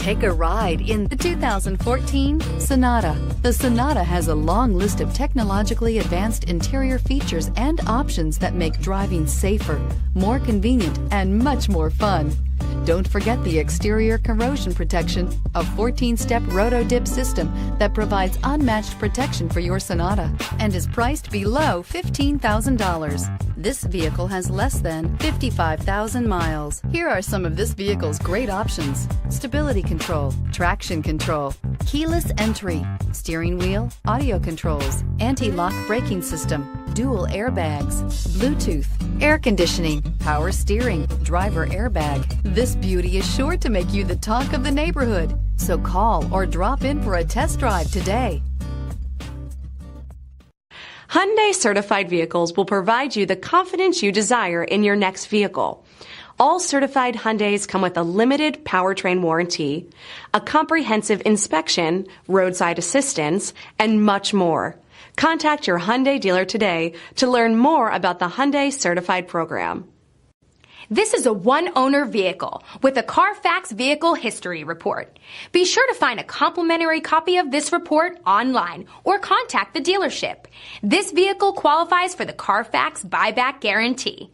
Take a ride in the 2014 Sonata. The Sonata has a long list of technologically advanced interior features and options that make driving safer, more convenient, and much more fun. Don't forget the exterior corrosion protection, a 14-step roto-dip system that provides unmatched protection for your Sonata and is priced below $15,000. This vehicle has less than 55,000 miles. Here are some of this vehicle's great options: stability control, traction control, keyless entry, steering wheel audio controls, anti-lock braking system, dual airbags, Bluetooth, air conditioning, power steering, driver airbag. This beauty is sure to make you the talk of the neighborhood. So call or drop in for a test drive today. Hyundai certified vehicles will provide you the confidence you desire in your next vehicle. All certified Hyundais come with a limited powertrain warranty, a comprehensive inspection, roadside assistance, and much more. Contact your Hyundai dealer today to learn more about the Hyundai Certified Program. This is a one-owner vehicle with a Carfax Vehicle History Report. Be sure to find a complimentary copy of this report online or contact the dealership. This vehicle qualifies for the Carfax Buyback Guarantee.